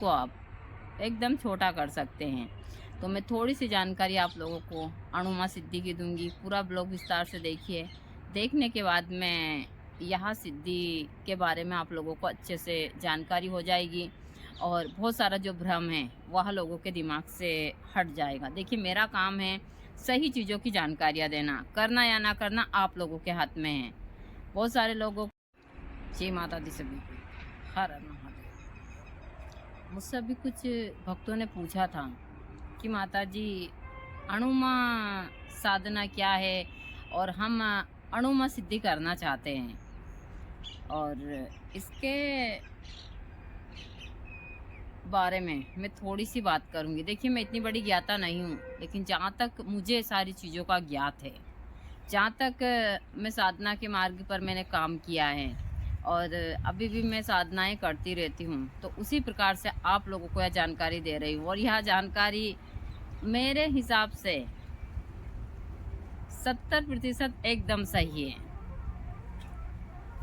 को आप एकदम छोटा कर सकते हैं। तो मैं थोड़ी सी जानकारी आप लोगों को अणुमा सिद्धि की दूंगी। पूरा ब्लॉग विस्तार से देखिए। देखने के बाद मैं यहाँ सिद्धि के बारे में आप लोगों को अच्छे से जानकारी हो जाएगी और बहुत सारा जो भ्रम है वह लोगों के दिमाग से हट जाएगा। देखिए, मेरा काम है सही चीज़ों की जानकारियाँ देना। करना या ना करना आप लोगों के हाथ में है। बहुत सारे लोगों जय माता दी सभी को, हर हर महादेव। मुझसे अभी कुछ भक्तों ने पूछा था कि माता जी, अणुमा साधना क्या है, और हम अणुमा सिद्धि करना चाहते हैं। और इसके बारे में मैं थोड़ी सी बात करूंगी। देखिए, मैं इतनी बड़ी ज्ञाता नहीं हूँ, लेकिन जहाँ तक मुझे सारी चीज़ों का ज्ञात है, जहाँ तक मैं साधना के मार्ग पर मैंने काम किया है और अभी भी मैं साधनाएं करती रहती हूँ, तो उसी प्रकार से आप लोगों को यह जानकारी दे रही हूँ। और यह जानकारी मेरे हिसाब से 70% एकदम सही है।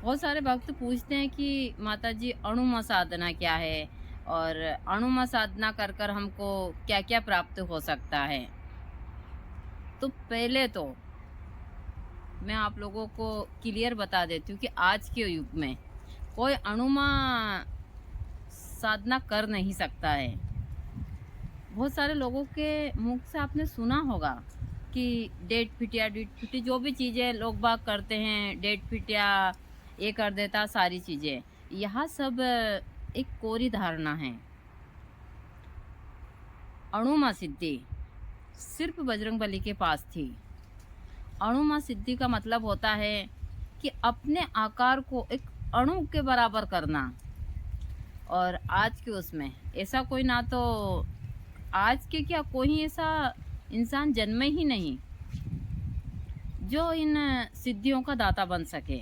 बहुत सारे भक्त पूछते हैं कि माता जी, अणुमा साधना क्या है और अणुमा साधना कर कर हमको क्या क्या प्राप्त हो सकता है। तो पहले तो मैं आप लोगों को क्लियर बता देती हूँ कि आज के युग में कोई अणुमा साधना कर नहीं सकता है। बहुत सारे लोगों के मुख से आपने सुना होगा कि डेट फिटिया डीट फिटी, जो भी चीज़ें लोग बाग करते हैं, डेट फिटिया ये कर देता, सारी चीज़ें, यह सब एक कोरी धारणा है। अणुमा सिद्धि सिर्फ बजरंगबली के पास थी। अणुमा सिद्धि का मतलब होता है कि अपने आकार को एक अणु के बराबर करना। और आज के उसमें ऐसा कोई, ना तो आज के क्या, कोई ऐसा इंसान जन्मे ही नहीं जो इन सिद्धियों का दाता बन सके।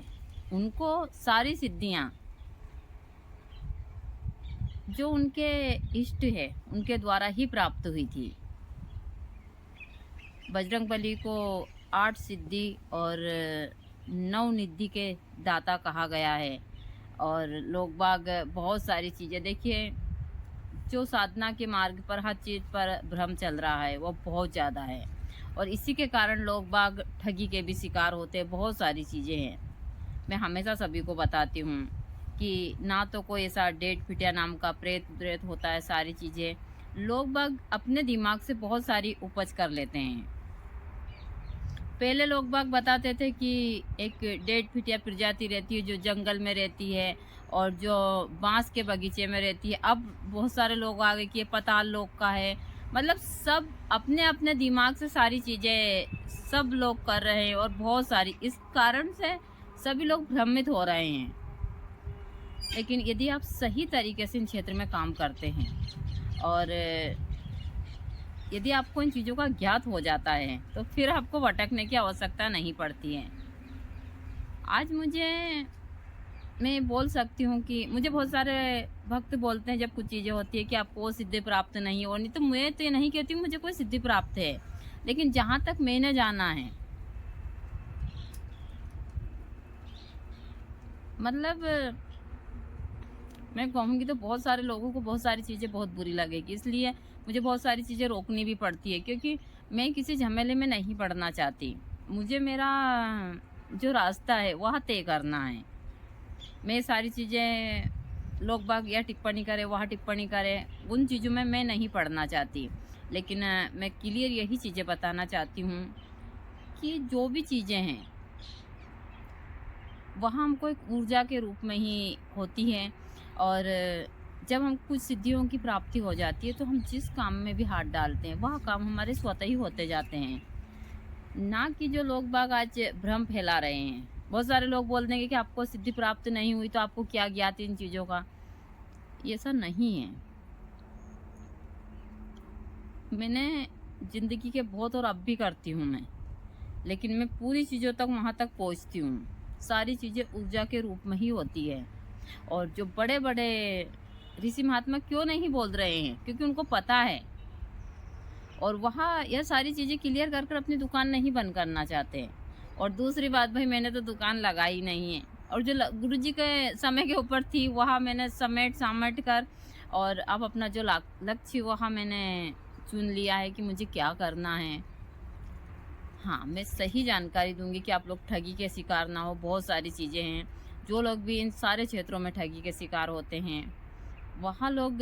उनको सारी सिद्धियां जो उनके इष्ट है उनके द्वारा ही प्राप्त हुई थी। बजरंगबली को 8 सिद्धि और 9 निधि के दाता कहा गया है। और लोग बाग बहुत सारी चीज़ें, देखिए, जो साधना के मार्ग पर हर चीज़ पर भ्रम चल रहा है वो बहुत ज़्यादा है, और इसी के कारण लोग बाग ठगी के भी शिकार होते हैं। बहुत सारी चीज़ें हैं। मैं हमेशा सभी को बताती हूँ कि ना तो कोई ऐसा डेट फिटिया नाम का प्रेत प्रेत होता है। सारी चीज़ें लोग बाग अपने दिमाग से बहुत सारी उपज कर लेते हैं। पहले लोग बाग बताते थे कि एक डेढ़ फिटिया प्रजाति रहती है जो जंगल में रहती है और जो बांस के बगीचे में रहती है। अब बहुत सारे लोग आ गए कि ये पताल लोक का है। मतलब सब अपने अपने दिमाग से सारी चीज़ें सब लोग कर रहे हैं, और बहुत सारी इस कारण से सभी लोग भ्रमित हो रहे हैं। लेकिन यदि आप सही तरीके से इन क्षेत्र में काम करते हैं और यदि आपको इन चीज़ों का ज्ञात हो जाता है, तो फिर आपको भटकने की आवश्यकता नहीं पड़ती है। आज मैं बोल सकती हूँ कि मुझे बहुत सारे भक्त बोलते हैं जब कुछ चीज़ें होती है कि आपको सिद्धि प्राप्त नहीं हो। नहीं तो मैं तो ये नहीं कहती हूँ मुझे कोई सिद्धि प्राप्त है, लेकिन जहाँ तक मैंने जाना है, मतलब मैं कहूँगी तो बहुत सारे लोगों को बहुत सारी चीज़ें बहुत बुरी लगेगी, इसलिए मुझे बहुत सारी चीज़ें रोकनी भी पड़ती है, क्योंकि मैं किसी झमेले में नहीं पड़ना चाहती। मुझे मेरा जो रास्ता है वह तय करना है। मैं सारी चीज़ें लोग बाग या टिप्पणी करें वहाँ टिप्पणी करें, उन चीज़ों में मैं नहीं पड़ना चाहती। लेकिन मैं क्लियर यही चीज़ें बताना चाहती हूँ कि जो भी चीज़ें हैं वह हमको एक ऊर्जा के रूप में ही होती है। और जब हम कुछ सिद्धियों की प्राप्ति हो जाती है तो हम जिस काम में भी हाथ डालते हैं वह काम हमारे स्वतः ही होते जाते हैं। ना कि जो लोग बाग आज भ्रम फैला रहे हैं। बहुत सारे लोग बोल देंगे कि आपको सिद्धि प्राप्त नहीं हुई तो आपको क्या ज्ञात इन चीज़ों का। ये ऐसा नहीं है। मैंने ज़िंदगी के बहुत, और अब भी करती हूँ मैं, लेकिन मैं पूरी चीज़ों तक वहाँ तक पहुँचती हूँ। सारी चीज़ें ऊर्जा के रूप में ही होती है। और जो बड़े बड़े ऋषि महात्मा क्यों नहीं बोल रहे हैं, क्योंकि उनको पता है, और वहाँ यह सारी चीज़ें क्लियर कर कर अपनी दुकान नहीं बंद करना चाहते हैं। और दूसरी बात, भाई, मैंने तो दुकान लगाई नहीं है, और जो गुरु जी के समय के ऊपर थी वहाँ मैंने समेट सामेट कर और अब अपना जो लक्ष्य वहाँ मैंने चुन लिया है कि मुझे क्या करना है। हाँ, मैं सही जानकारी दूँगी कि आप लोग ठगी के शिकार ना हो। बहुत सारी चीज़ें हैं, जो लोग भी इन सारे क्षेत्रों में ठगी के शिकार होते हैं, वहाँ लोग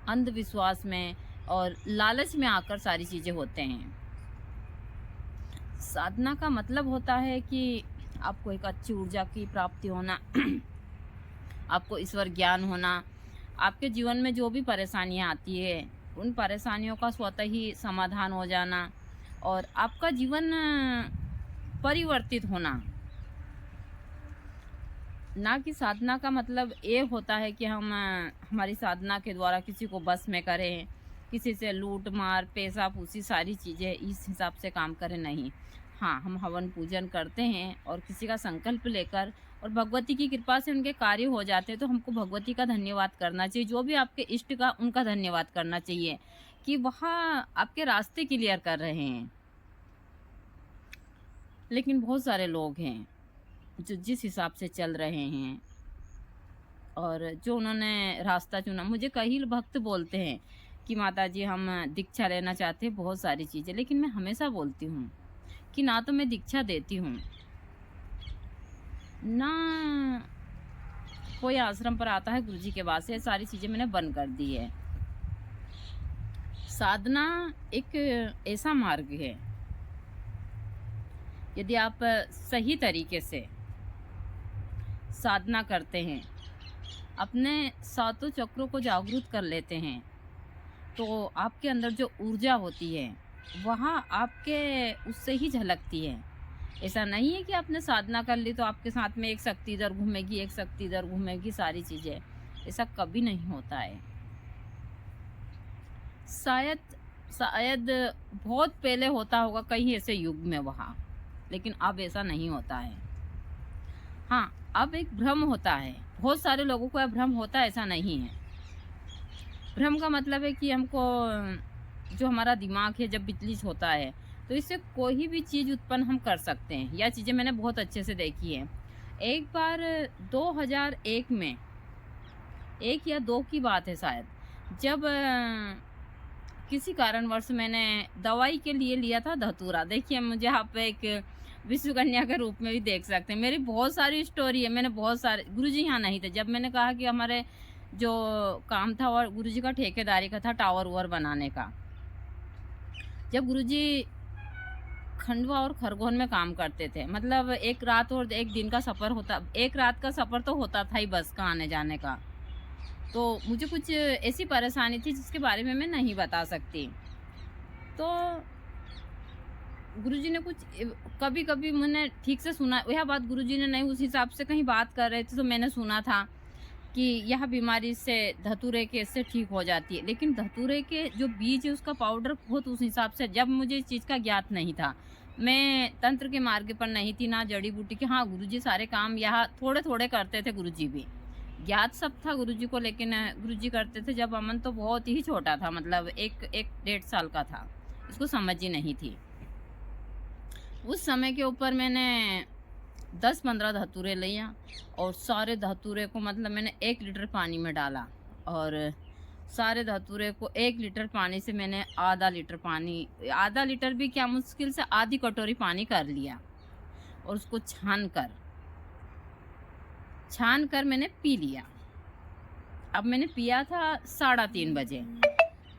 अंधविश्वास में और लालच में आकर सारी चीज़ें होते हैं। साधना का मतलब होता है कि आपको एक अच्छी ऊर्जा की प्राप्ति होना, आपको ईश्वर ज्ञान होना, आपके जीवन में जो भी परेशानियाँ आती है, उन परेशानियों का स्वतः ही समाधान हो जाना और आपका जीवन परिवर्तित होना। ना कि साधना का मतलब ये होता है कि हम हमारी साधना के द्वारा किसी को बस में करें, किसी से लूट मार पेशापूसी सारी चीज़ें इस हिसाब से काम करें, नहीं। हाँ, हम हवन पूजन करते हैं और किसी का संकल्प लेकर और भगवती की कृपा से उनके कार्य हो जाते हैं, तो हमको भगवती का धन्यवाद करना चाहिए। जो भी आपके इष्ट का उनका धन्यवाद करना चाहिए कि वहाँ आपके रास्ते क्लियर कर रहे हैं। लेकिन बहुत सारे लोग हैं जो जिस हिसाब से चल रहे हैं और जो उन्होंने रास्ता चुना, मुझे कई भक्त बोलते हैं कि माता जी हम दीक्षा लेना चाहते हैं, बहुत सारी चीज़ें, लेकिन मैं हमेशा बोलती हूँ कि ना तो मैं दीक्षा देती हूँ, ना कोई आश्रम पर आता है गुरुजी के पास से, सारी चीज़ें मैंने बंद कर दी है। साधना एक ऐसा मार्ग है, यदि आप सही तरीके से साधना करते हैं, अपने सातों चक्रों को जागरूक कर लेते हैं, तो आपके अंदर जो ऊर्जा होती है वहाँ आपके उससे ही झलकती है। ऐसा नहीं है कि आपने साधना कर ली तो आपके साथ में एक शक्ति इधर घूमेगी, एक शक्ति इधर घूमेगी, सारी चीज़ें, ऐसा कभी नहीं होता है। शायद शायद बहुत पहले होता होगा कहीं ऐसे युग में वहाँ, लेकिन अब ऐसा नहीं होता है। हाँ, अब एक भ्रम होता है, बहुत सारे लोगों को भ्रम होता है, ऐसा नहीं है। भ्रम का मतलब है कि हमको जो हमारा दिमाग है जब विचलित होता है तो इससे कोई भी चीज़ उत्पन्न हम कर सकते हैं। यह चीज़ें मैंने बहुत अच्छे से देखी है। एक बार 2001 में, 1 या 2 की बात है शायद, जब किसी कारणवश मैंने दवाई के लिए लिया था धतूरा। देखिए, मुझे आप एक विश्वकन्या के रूप में भी देख सकते हैं। मेरी बहुत सारी स्टोरी है, मैंने बहुत सारे, गुरुजी यहाँ नहीं थे जब मैंने कहा कि हमारे जो काम था और गुरुजी का ठेकेदारी का था टावर वावर बनाने का। जब गुरुजी खंडवा और खरगोन में काम करते थे, मतलब एक रात और एक दिन का सफ़र होता, एक रात का सफ़र तो होता था ही बस का आने जाने का। तो मुझे कुछ ऐसी परेशानी थी जिसके बारे में मैं नहीं बता सकती। तो गुरुजी ने कुछ कभी-कभी मैंने ठीक से सुना, यह बात गुरुजी ने नहीं, उस हिसाब से कहीं बात कर रहे थे तो मैंने सुना था कि यह बीमारी से धतूरे के इससे ठीक हो जाती है। लेकिन धतूरे के जो बीज है उसका पाउडर बहुत उस हिसाब से, जब मुझे इस चीज़ का ज्ञात नहीं था, मैं तंत्र के मार्ग पर नहीं थी, ना जड़ी बूटी के। हाँ, गुरुजी सारे काम यहाँ थोड़े-थोड़े करते थे, गुरुजी भी। ज्ञात सब था गुरुजी को, लेकिन गुरुजी करते थे जब अमन तो बहुत ही छोटा था, मतलब 1-1.5 साल का था, इसको समझ ही नहीं थी। उस समय के ऊपर मैंने 10-15 धतूरे लिया और सारे धतूरे को, मतलब मैंने 1 लीटर पानी में डाला और सारे धतूरे को 1 लीटर पानी से मैंने आधा लीटर भी क्या, मुश्किल से आधी कटोरी पानी कर लिया और उसको छान कर मैंने पी लिया। अब मैंने पिया था 3:30 बजे,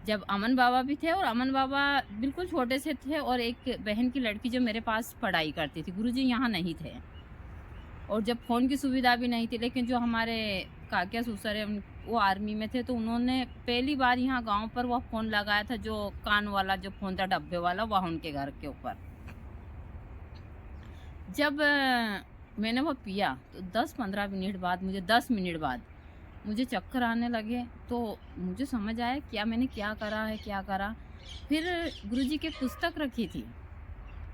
जब अमन बाबा भी थे और अमन बाबा बिल्कुल छोटे से थे और एक बहन की लड़की जो मेरे पास पढ़ाई करती थी। गुरुजी यहाँ नहीं थे और जब फ़ोन की सुविधा भी नहीं थी, लेकिन जो हमारे काकिया ससुर है वो आर्मी में थे, तो उन्होंने पहली बार यहाँ गांव पर वह फ़ोन लगाया था, जो कान वाला जो फ़ोन था डब्बे वाला, वह उनके घर के ऊपर। जब मैंने वो पिया तो 10-15 मिनट बाद, 10 मिनट बाद मुझे चक्कर आने लगे। तो मुझे समझ आया क्या मैंने क्या करा। फिर गुरुजी की पुस्तक रखी थी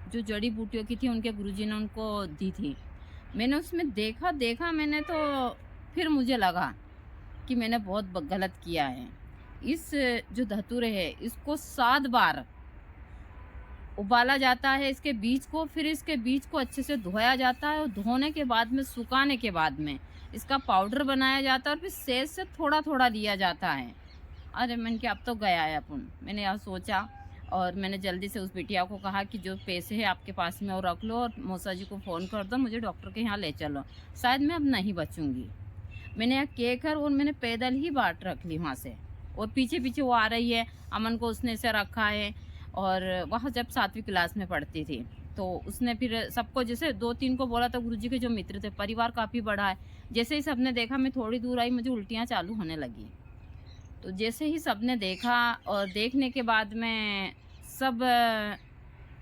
जो जड़ी बूटियों की थी, उनके गुरुजी ने उनको दी थी। मैंने उसमें देखा मैंने, तो फिर मुझे लगा कि मैंने बहुत गलत किया है। इस जो धतूरे है इसको 7 बार उबाला जाता है, इसके बीज को, फिर इसके बीज को अच्छे से धोया जाता है और धोने के बाद में, सुखाने के बाद में इसका पाउडर बनाया जाता है और फिर सेज से थोड़ा थोड़ा लिया जाता है। अरे मैंने कहा अब तो गया है अपन, मैंने यह सोचा और मैंने जल्दी से उस बिटिया को कहा कि जो पैसे हैं आपके पास में वो रख लो और मौसा जी को फ़ोन कर दो, मुझे डॉक्टर के यहाँ ले चलो, शायद मैं अब नहीं बचूंगी। मैंने यहाँ कहकर और मैंने पैदल ही बाट रख ली वहाँ से, और पीछे पीछे वो आ रही है, अमन को उसने से रखा है। और वह जब 7वीं क्लास में पढ़ती थी तो उसने फिर सबको जैसे 2-3 को बोला, तो गुरुजी के जो मित्र थे, परिवार काफ़ी बड़ा है, जैसे ही सबने देखा मैं थोड़ी दूर आई, मुझे उल्टियाँ चालू होने लगी। तो जैसे ही सबने देखा और देखने के बाद में सब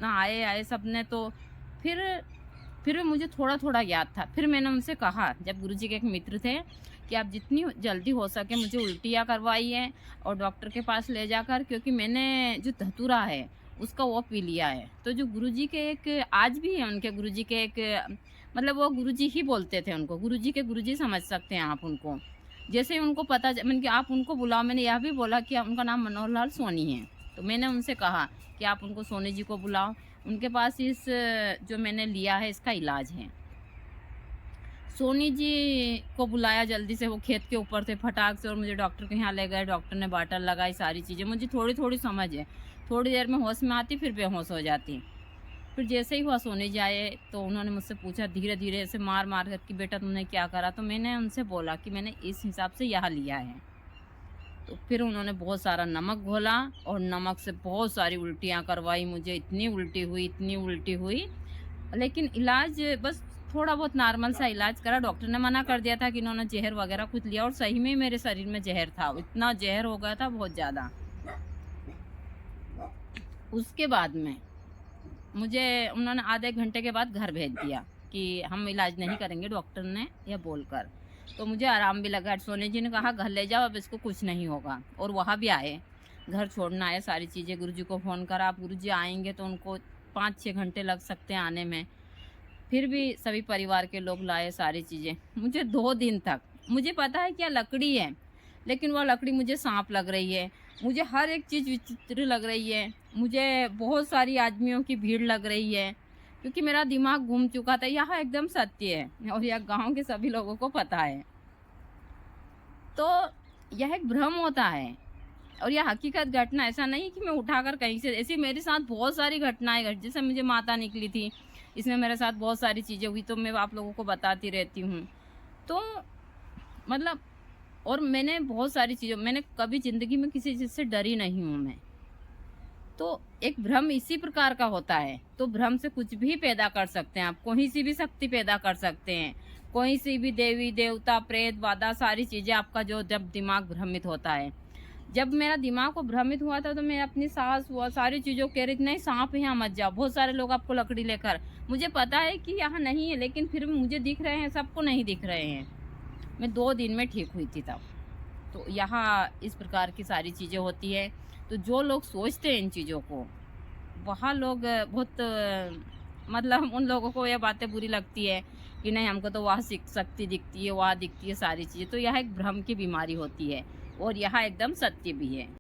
ना आए सबने, तो फिर मुझे थोड़ा थोड़ा याद था। फिर मैंने उनसे कहा, जब गुरुजी के एक मित्र थे, कि आप जितनी जल्दी हो सके मुझे उल्टियाँ करवाइए और डॉक्टर के पास ले जाकर, क्योंकि मैंने जो धतूरा है उसका वो पी लिया है। तो जो गुरुजी के एक आज भी है, उनके गुरुजी के एक मतलब वो गुरुजी ही बोलते थे उनको, गुरुजी के गुरुजी समझ सकते हैं आप उनको। जैसे ही उनको पता मैंने कि आप उनको बुलाओ, मैंने यह भी बोला कि उनका नाम मनोहर लाल सोनी है, तो मैंने उनसे कहा कि आप उनको सोनी जी को बुलाओ, उनके पास इस जो मैंने लिया है इसका इलाज है। सोनी जी को बुलाया जल्दी से, वो खेत के ऊपर थे, फटाक से, और मुझे डॉक्टर के यहाँ ले गए। डॉक्टर ने बाटल लगाई, सारी चीज़ें, मुझे थोड़ी थोड़ी समझ है, थोड़ी देर में होश में आती, फिर बेहोश हो जाती। फिर जैसे ही हुआ सोनी जी आए तो उन्होंने मुझसे पूछा धीरे धीरे ऐसे मार मार कर कि बेटा तुमने क्या करा, तो मैंने उनसे बोला कि मैंने इस हिसाब से यह लिया है। तो फिर उन्होंने बहुत सारा नमक घोला और नमक से बहुत सारी उल्टियाँ करवाई, मुझे इतनी उल्टी हुई, लेकिन इलाज बस थोड़ा बहुत नॉर्मल सा इलाज करा। डॉक्टर ने मना कर दिया था कि इन्होंने जहर वगैरह कुछ लिया, और सही में मेरे शरीर में जहर था, इतना जहर हो गया था बहुत ज़्यादा। उसके बाद में मुझे उन्होंने आधे घंटे के बाद घर भेज दिया कि हम इलाज नहीं करेंगे, डॉक्टर ने यह बोलकर। तो मुझे आराम भी लगा। सोनी जी ने कहा घर ले जाओ, अब इसको कुछ नहीं होगा। और वहाँ भी आए, घर छोड़ना आए, सारी चीज़ें, गुरुजी को फ़ोन करा, आप गुरुजी आएंगे तो उनको 5-6 घंटे लग सकते हैं आने में। फिर भी सभी परिवार के लोग लाए सारी चीज़ें। मुझे 2 दिन तक, मुझे पता है क्या लकड़ी है, लेकिन वह लकड़ी मुझे सांप लग रही है, मुझे हर एक चीज़ विचित्र लग रही है, मुझे बहुत सारी आदमियों की भीड़ लग रही है, क्योंकि मेरा दिमाग घूम चुका था। यह एकदम सत्य है और यह गांव के सभी लोगों को पता है। तो यह एक भ्रम होता है और यह हकीकत घटना, ऐसा नहीं कि मैं उठाकर कहीं से, ऐसी मेरे साथ बहुत सारी घटनाएं घट, जैसे मुझे माता निकली थी, इसमें मेरे साथ बहुत सारी चीज़ें हुई, तो मैं आप लोगों को बताती रहती हूँ। तो मतलब, और मैंने बहुत सारी चीज़ों, मैंने कभी ज़िंदगी में किसी चीज़ से डरी नहीं हूँ मैं। तो एक भ्रम इसी प्रकार का होता है, तो भ्रम से कुछ भी पैदा कर सकते हैं आप, कोई सी भी शक्ति पैदा कर सकते हैं, कोई सी भी देवी देवता प्रेत बाधा, सारी चीज़ें आपका जो जब दिमाग भ्रमित होता है। जब मेरा दिमाग को भ्रमित हुआ था तो मैं अपनी सास हुआ सारी चीज़ों कह रही थी नहीं सांप यहाँ मत जाओ, बहुत सारे लोग आपको लकड़ी लेकर, मुझे पता है कि यहाँ नहीं है, लेकिन फिर भी मुझे दिख रहे हैं, सबको नहीं दिख रहे हैं। मैं 2 दिन में ठीक हुई थी तब। तो यहाँ इस प्रकार की सारी चीज़ें होती है। तो जो लोग सोचते हैं इन चीज़ों को, वहाँ लोग बहुत मतलब उन लोगों को यह बातें बुरी लगती है कि नहीं हमको तो वहाँ शक्ति दिखती है, वहाँ दिखती है सारी चीज़ें। तो यह एक भ्रम की बीमारी होती है और यह एकदम सत्य भी है।